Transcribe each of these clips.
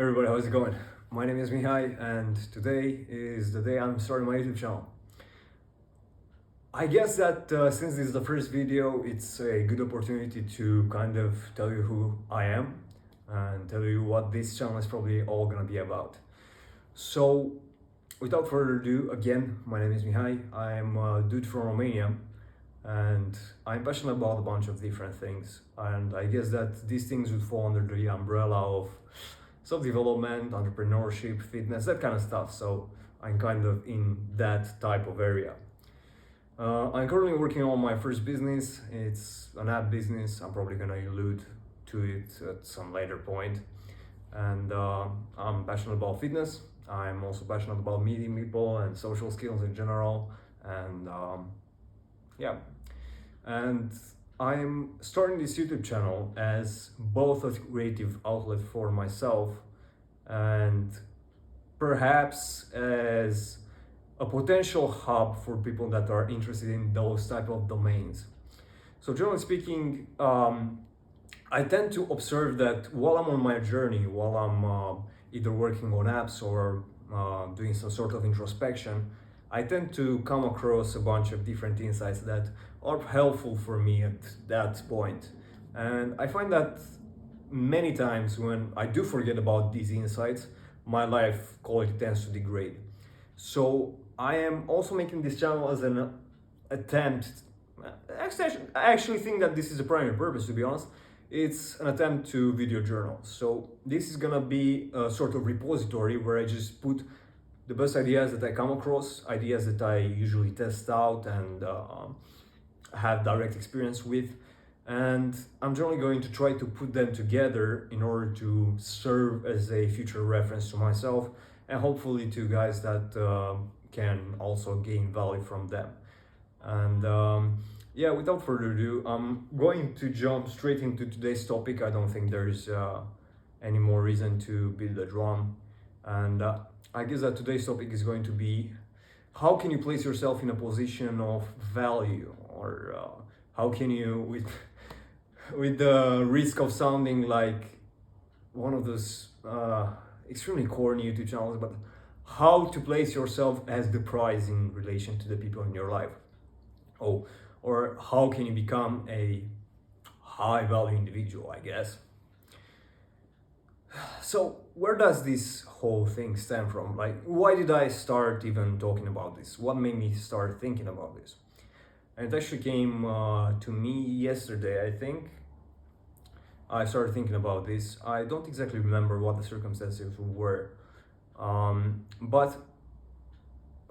Everybody, how's it going? My name is Mihai, and today is the day I'm starting my YouTube channel. I guess that since this is the first video, it's a good opportunity to kind of tell you who I am and tell you what this channel is probably all gonna be about. So, without further ado, again, my name is Mihai. I'm a dude from Romania, and I'm passionate about a bunch of different things. And I guess that these things would fall under the umbrella of self-development, entrepreneurship, fitness, that kind of stuff. So I'm kind of in that type of area. I'm currently working on my first business. It's an app business. I'm probably gonna allude to it at some later point. And I'm passionate about fitness. I'm also passionate about meeting people and social skills in general. And yeah. And I'm starting this YouTube channel as both a creative outlet for myself and perhaps as a potential hub for people that are interested in those type of domains. So generally speaking, I tend to observe that while I'm on my journey, while I'm either working on apps or doing some sort of introspection, I tend to come across a bunch of different insights that are helpful for me at that point. And I find that many times when I do forget about these insights, my life quality tends to degrade. So I am also making this channel as an attempt. I actually think that this is the primary purpose, to be honest. It's an attempt to video journal. So this is gonna be a sort of repository where I just put the best ideas that I come across, ideas that I usually test out and have direct experience with. And I'm generally going to try to put them together in order to serve as a future reference to myself and hopefully to guys that can also gain value from them. And yeah, without further ado, I'm going to jump straight into today's topic. I don't think there's any more reason to beat the drum. And I guess that today's topic is going to be how can you place yourself in a position of value, or how can you, with the risk of sounding like one of those extremely corny YouTube channels, but how to place yourself as the prize in relation to the people in your life. Oh, or how can you become a high value individual, I guess. So where does this whole thing stem from? Like, why did I start even talking about this? What made me start thinking about this? And it actually came to me yesterday, I think. I started thinking about this. I don't exactly remember what the circumstances were, but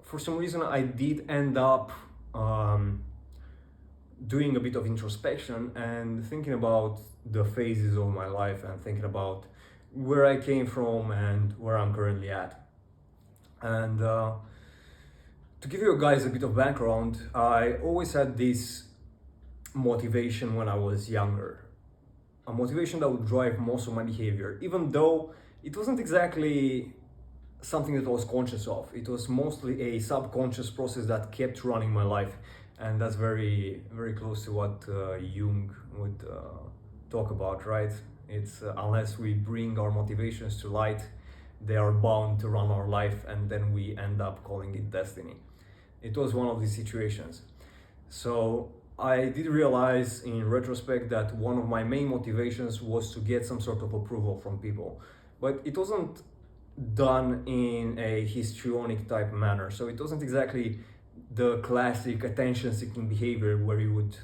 for some reason I did end up doing a bit of introspection and thinking about the phases of my life and thinking about where I came from and where I'm currently at. And to give you guys a bit of background, I always had this motivation when I was younger. A motivation that would drive most of my behavior, even though it wasn't exactly something that I was conscious of. It was mostly a subconscious process that kept running my life. And that's very, very close to what Jung would talk about, right? It's unless we bring our motivations to light, they are bound to run our life, and then we end up calling it destiny. It was one of these situations. So I did realize in retrospect that one of my main motivations was to get some sort of approval from people, but it wasn't done in a histrionic type manner. So it wasn't exactly the classic attention-seeking behavior where you would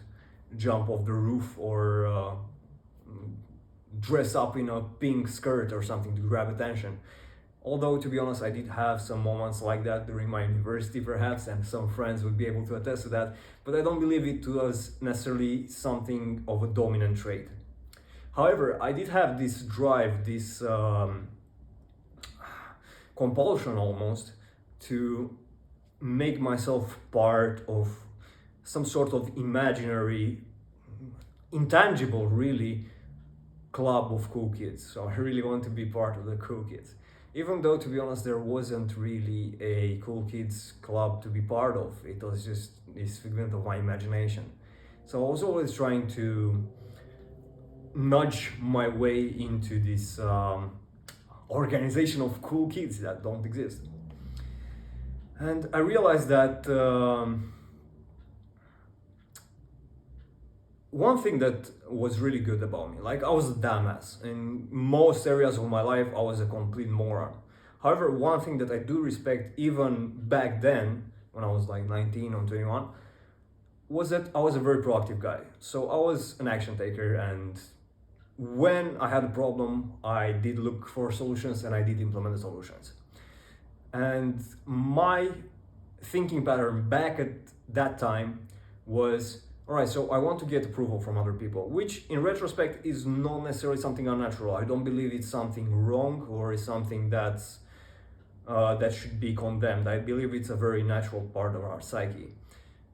jump off the roof or dress up in a pink skirt or something to grab attention. Although, to be honest, I did have some moments like that during my university perhaps, and some friends would be able to attest to that, but I don't believe it was necessarily something of a dominant trait. However, I did have this drive, this compulsion almost, to make myself part of some sort of imaginary, intangible really, club of cool kids. So I really want to be part of the cool kids. Even though, to be honest, there wasn't really a cool kids club to be part of. It was just this figment of my imagination. So I was always trying to nudge my way into this organization of cool kids that don't exist. And I realized that one thing that was really good about me, like I was a dumbass. In most areas of my life, I was a complete moron. However, one thing that I do respect even back then, when I was like 19 or 21, was that I was a very proactive guy. So I was an action taker, and when I had a problem, I did look for solutions and I did implement the solutions. And my thinking pattern back at that time was, all right, so I want to get approval from other people, which in retrospect is not necessarily something unnatural. I don't believe it's something wrong or is something that's that should be condemned. I believe it's a very natural part of our psyche.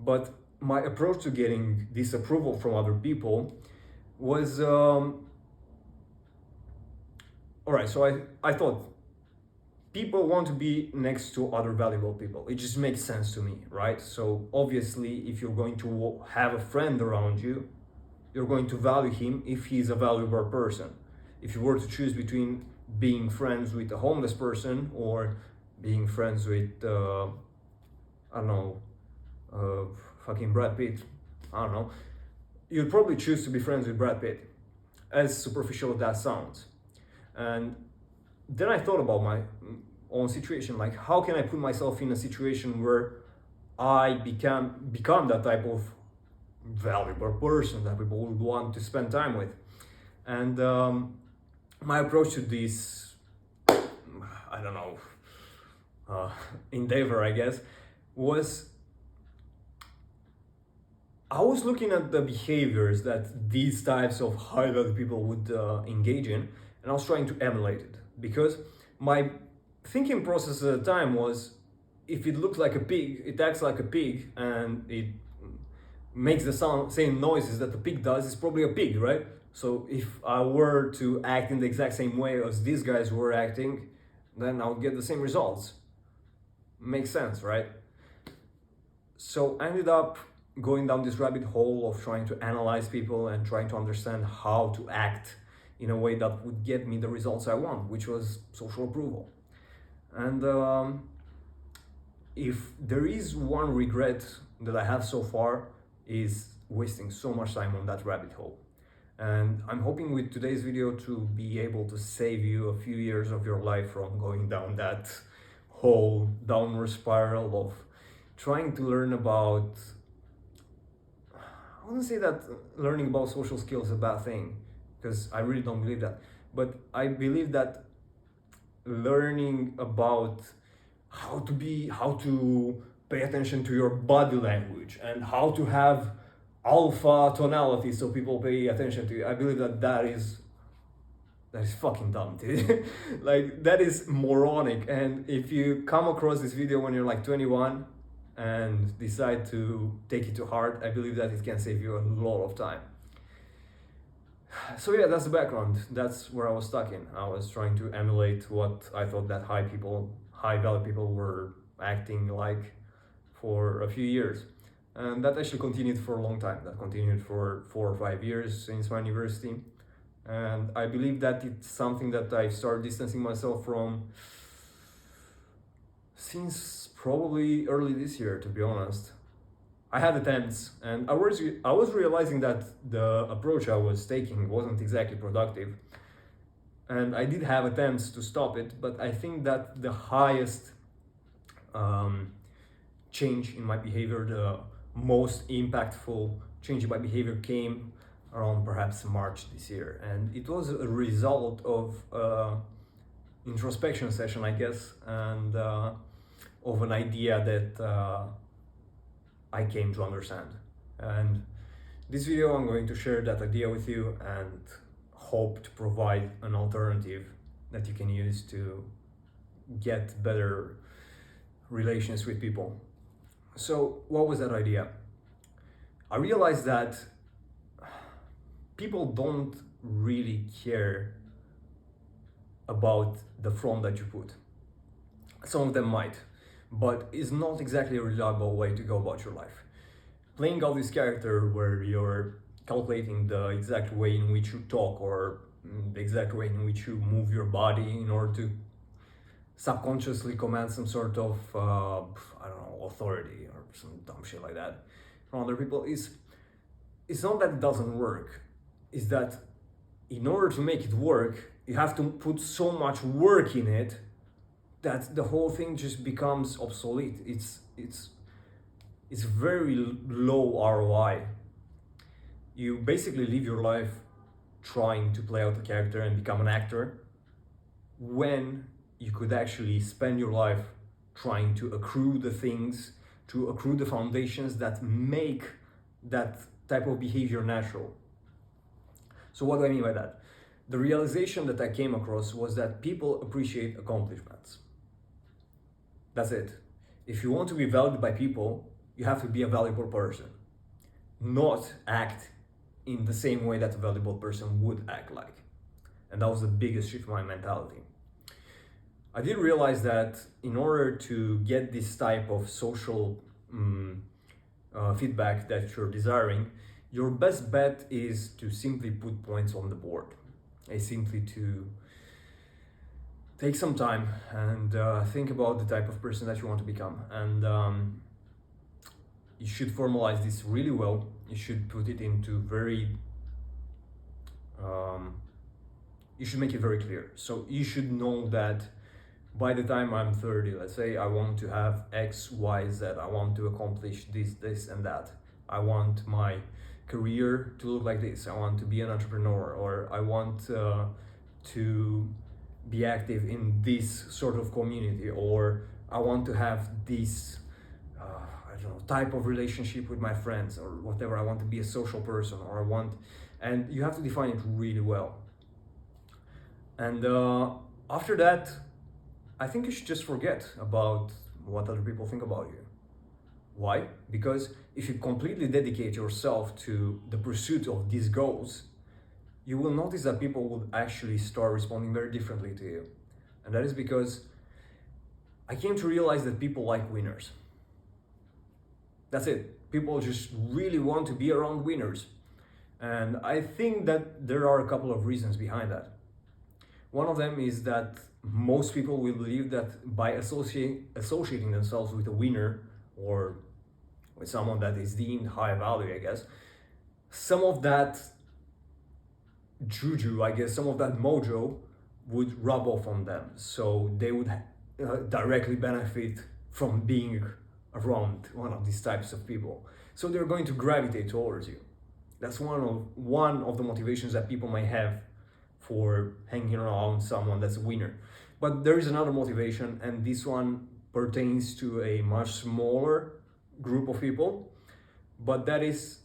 But my approach to getting this approval from other people was, all right, so I thought, people want to be next to other valuable people. It just makes sense to me, right? So obviously, if you're going to have a friend around you, you're going to value him if he's a valuable person. If you were to choose between being friends with a homeless person or being friends with, I don't know, fucking Brad Pitt, I don't know, you'd probably choose to be friends with Brad Pitt, as superficial as that sounds. And then I thought about my own situation, like how can I put myself in a situation where I become that type of valuable person that people would want to spend time with. And my approach to this, I don't know, endeavor, I guess, was I was looking at the behaviors that these types of high value people would engage in, and I was trying to emulate it, because my thinking process at the time was, if it looks like a pig, it acts like a pig, and it makes the same noises that the pig does, it's probably a pig, right? So if I were to act in the exact same way as these guys were acting, then I would get the same results. Makes sense, right? So I ended up going down this rabbit hole of trying to analyze people and trying to understand how to act in a way that would get me the results I want, which was social approval. And if there is one regret that I have so far, is wasting so much time on that rabbit hole. And I'm hoping with today's video to be able to save you a few years of your life from going down that whole downward spiral of trying to learn about, I wouldn't say that learning about social skills is a bad thing, because I really don't believe that. But I believe that learning about how to pay attention to your body language and how to have alpha tonality so people pay attention to you, I believe that is fucking dumb, dude. Like, that is moronic. And if you come across this video when you're like 21 and decide to take it to heart, I believe that it can save you a lot of time. So yeah, that's the background. That's where I was stuck in. I was trying to emulate what I thought that high value people were acting like for a few years. And that actually continued for a long time. That continued for 4 or 5 years since my university. And I believe that it's something that I started distancing myself from since probably early this year, to be honest. I had attempts, and I was realizing that the approach I was taking wasn't exactly productive. And I did have attempts to stop it, but I think that the highest change in my behavior, the most impactful change in my behavior came around perhaps March this year. And it was a result of introspection session, I guess, and of an idea that I came to understand. And this video, I'm going to share that idea with you and hope to provide an alternative that you can use to get better relations with people. So what was that idea? I realized that people don't really care about the front that you put. Some of them might, but it's not exactly a reliable way to go about your life. Playing out this character where you're calculating the exact way in which you talk or the exact way in which you move your body in order to subconsciously command some sort of I don't know, authority or some dumb shit like that from other people, is it's not that it doesn't work, it's that in order to make it work you have to put so much work in it that the whole thing just becomes obsolete. It's very low ROI. You basically live your life trying to play out a character and become an actor, when you could actually spend your life trying to accrue the things, to accrue the foundations that make that type of behavior natural. So what do I mean by that? The realization that I came across was that people appreciate accomplishments. That's it. If you want to be valued by people, you have to be a valuable person, not act in the same way that a valuable person would act like. And that was the biggest shift in my mentality. I did realize that in order to get this type of social feedback that you're desiring, your best bet is to simply put points on the board. It's simply to take some time and think about the type of person that you want to become. And you should formalize this really well. You should put it into you should make it very clear. So you should know that by the time I'm 30, let's say, I want to have X, Y, Z. I want to accomplish this, and that. I want my career to look like this. I want to be an entrepreneur, or I want to be active in this sort of community, or I want to have this I don't know, type of relationship with my friends, or whatever. I want to be a social person, or I want, and you have to define it really well. And after that, I think you should just forget about what other people think about you. Why? Because if you completely dedicate yourself to the pursuit of these goals, you will notice that people will actually start responding very differently to you. And that is because I came to realize that people like winners. That's it. People just really want to be around winners. And I think that there are a couple of reasons behind that. One of them is that most people will believe that by associating themselves with a winner, or with someone that is deemed high value, I guess, some of that juju, I guess, some of that mojo would rub off on them. So they would directly benefit from being around one of these types of people. So they're going to gravitate towards you. That's one of the motivations that people might have for hanging around someone that's a winner. But there is another motivation, and this one pertains to a much smaller group of people, but that is,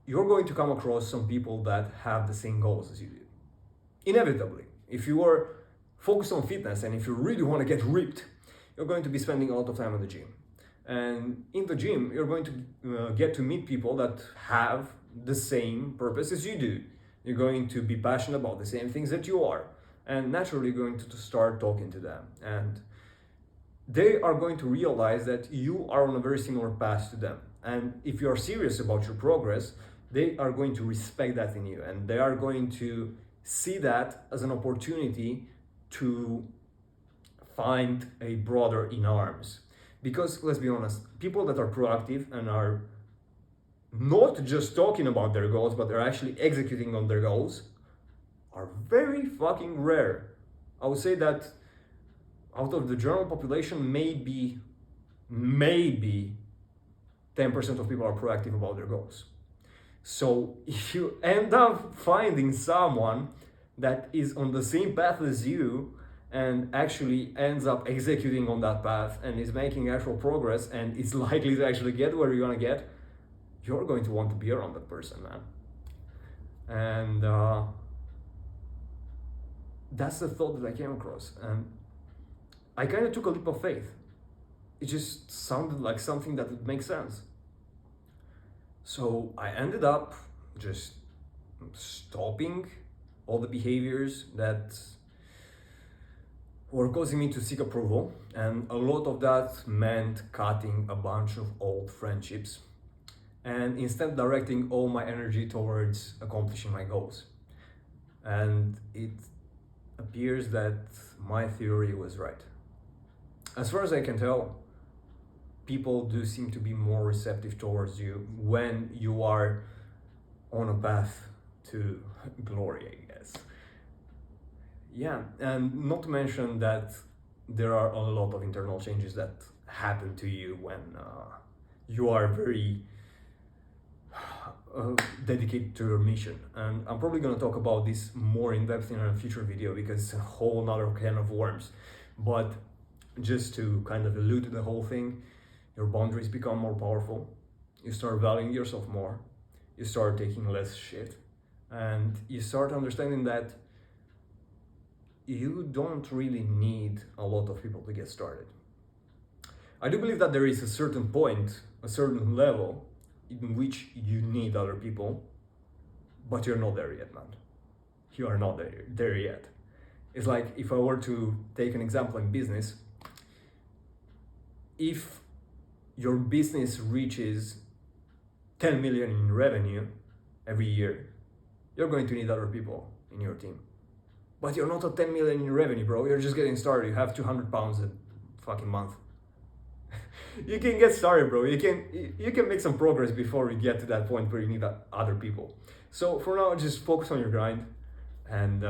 you're going to come across some people that have the same goals as you do. Inevitably, if you are focused on fitness and if you really want to get ripped, you're going to be spending a lot of time at the gym. And in the gym, you're going to get to meet people that have the same purpose as you do. You're going to be passionate about the same things that you are, and naturally going to start talking to them. And they are going to realize that you are on a very similar path to them. And if you are serious about your progress, they are going to respect that in you, and they are going to see that as an opportunity to find a brother in arms. Because let's be honest, people that are proactive and are not just talking about their goals, but they're actually executing on their goals, are very fucking rare. I would say that out of the general population, maybe 10% of people are proactive about their goals. So if you end up finding someone that is on the same path as you and actually ends up executing on that path and is making actual progress and is likely to actually get where you want to get, you're going to want to be around that person, man. And that's the thought that I came across. And I kind of took a leap of faith. It just sounded like something that would make sense. So I ended up just stopping all the behaviors that were causing me to seek approval. And a lot of that meant cutting a bunch of old friendships and instead directing all my energy towards accomplishing my goals. and it appears that my theory was right. As far as I can tell, people do seem to be more receptive towards you when you are on a path to glory, I guess. Yeah, and not to mention that there are a lot of internal changes that happen to you when you are very dedicated to your mission. And I'm probably going to talk about this more in depth in a future video because it's a whole nother can of worms. But just to kind of allude to the whole thing, your boundaries become more powerful. You start valuing yourself more. You start taking less shit. And you start understanding that you don't really need a lot of people to get started. I do believe that there is a certain point, a certain level in which you need other people, but you're not there yet, man. You are not there yet. It's like if I were to take an example in business, if your business reaches 10 million in revenue every year, you're going to need other people in your team. But you're not at 10 million in revenue, bro. You're just getting started. You have 200 pounds a fucking month. You can get started, bro. You can make some progress before you get to that point where you need other people. So for now, just focus on your grind and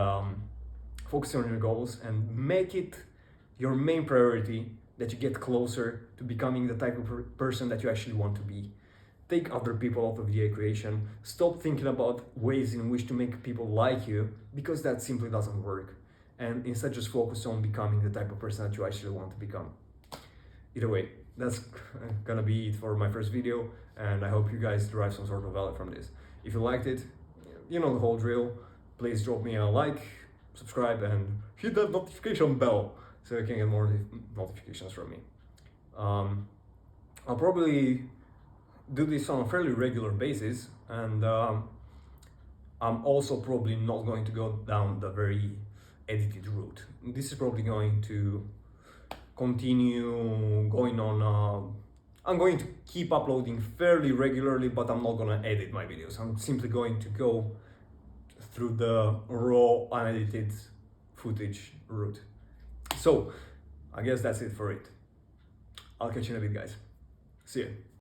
focus on your goals and make it your main priority that you get closer to becoming the type of person that you actually want to be. Take other people out of the equation. Stop thinking about ways in which to make people like you, because that simply doesn't work. And instead just focus on becoming the type of person that you actually want to become. Either way, that's gonna be it for my first video, and I hope you guys derive some sort of value from this. If you liked it, you know the whole drill. Please drop me a like, subscribe, and hit that notification bell so you can get more notifications from me. I'll probably do this on a fairly regular basis, and I'm also probably not going to go down the very edited route. This is probably going to continue going on. I'm going to keep uploading fairly regularly, but I'm not gonna edit my videos. I'm simply going to go through the raw unedited footage route. So I guess that's it for it. I'll catch you in a bit, guys. See you.